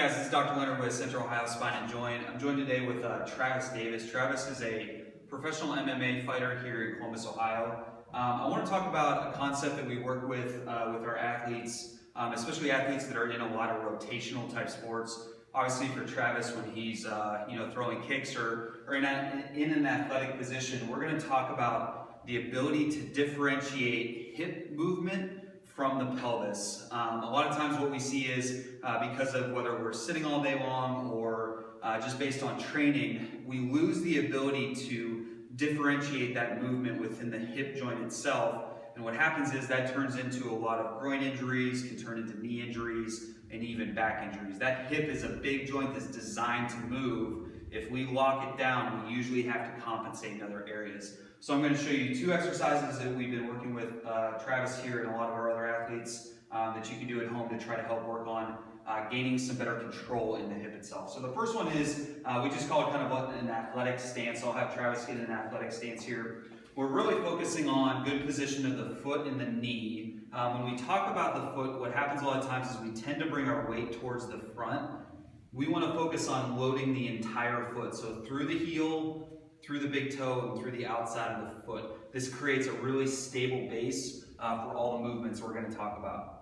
guys, this is Dr. Leonard with Central Ohio Spine and Joint. I'm joined today with Travis Davis. Travis is a professional MMA fighter here in Columbus, Ohio. I want to talk about a concept that we work with our athletes, especially athletes that are in a lot of rotational type sports. Obviously for Travis, when he's throwing kicks or in an athletic position, we're going to talk about the ability to differentiate hip movement from the pelvis. A lot of times what we see is because of whether we're sitting all day long or just based on training, we lose the ability to differentiate that movement within the hip joint itself. And what happens is that turns into a lot of groin injuries, can turn into knee injuries, and even back injuries. That hip is a big joint that's designed to move. If we lock it down, we usually have to compensate in other areas. So I'm going to show you two exercises that we've been working with Travis here and a lot of our other athletes that you can do at home to try to help work on gaining some better control in the hip itself. So the first one is, we just call it kind of an athletic stance. I'll have Travis get in an athletic stance here. We're really focusing on good position of the foot and the knee. When we talk about the foot, what happens a lot of times is we tend to bring our weight towards the front. We want to focus on loading the entire foot. So through the heel, through the big toe, and through the outside of the foot. This creates a really stable base for all the movements we're going to talk about.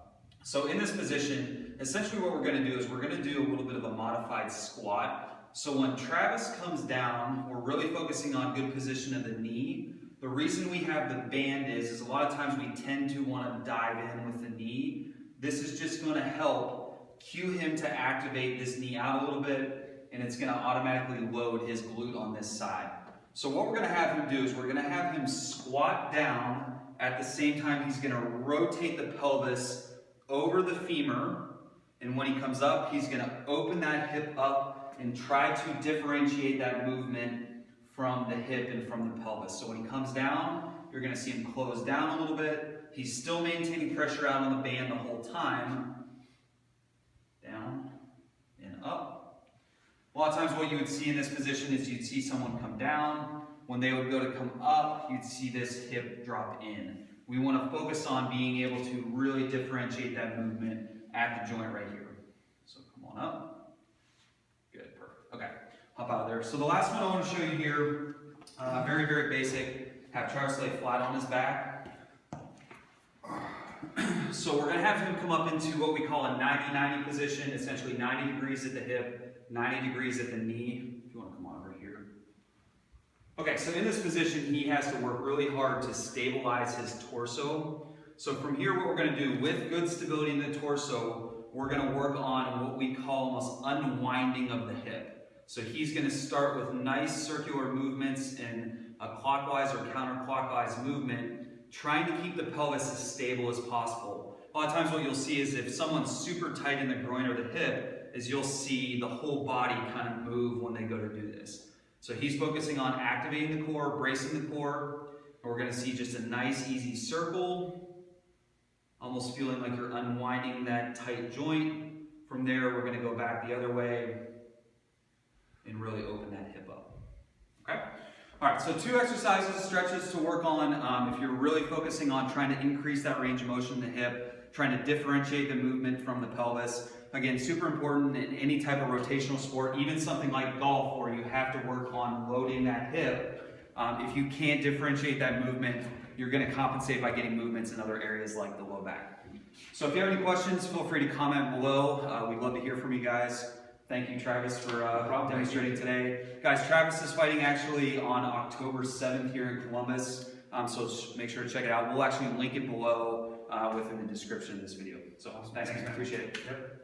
So in this position, essentially what we're going to do is we're going to do a little bit of a modified squat. So when Travis comes down, we're really focusing on good position of the knee. The reason we have the band is a lot of times we tend to want to dive in with the knee. This is just going to help cue him to activate this knee out a little bit, and it's going to automatically load his glute on this side. So what we're going to have him do is we're going to have him squat down. At the same time, he's going to rotate the pelvis over the femur. And when he comes up, he's going to open that hip up and try to differentiate that movement from the hip and from the pelvis. So when he comes down, you're going to see him close down a little bit. He's still maintaining pressure out on the band the whole time. Down and up. A lot of times what you would see in this position is you'd see someone come down. When they would go to come up, you'd see this hip drop in. We want to focus on being able to really differentiate that movement at the joint right here. So come on up. Good, perfect. Okay, hop out of there. So the last one I want to show you here, very, very basic. Have Travis lay flat on his back. So we're going to have him come up into what we call a 90-90 position, essentially 90 degrees at the hip, 90 degrees at the knee. If you want to come on over here. Okay, so in this position, he has to work really hard to stabilize his torso. So from here, what we're going to do with good stability in the torso, we're going to work on what we call almost unwinding of the hip. So he's going to start with nice circular movements in a clockwise or counterclockwise movement, trying to keep the pelvis as stable as possible. A lot of times what you'll see is if someone's super tight in the groin or the hip, is you'll see the whole body kind of move when they go to do this. So he's focusing on activating the core, bracing the core, and we're going to see just a nice easy circle, almost feeling like you're unwinding that tight joint. From there, we're going to go back the other way and really open that hip up. Okay? All right, so two exercises, stretches to work on if you're really focusing on trying to increase that range of motion in the hip, trying to differentiate the movement from the pelvis. Again, super important in any type of rotational sport, even something like golf where you have to work on loading that hip. If you can't differentiate that movement, you're going to compensate by getting movements in other areas like the low back. So if you have any questions, feel free to comment below. We'd love to hear from you guys. Thank you, Travis, for demonstrating today. Guys, Travis is fighting actually on October 7th here in Columbus, so make sure to check it out. We'll actually link it below within the description of this video. So thanks, appreciate it. Yep.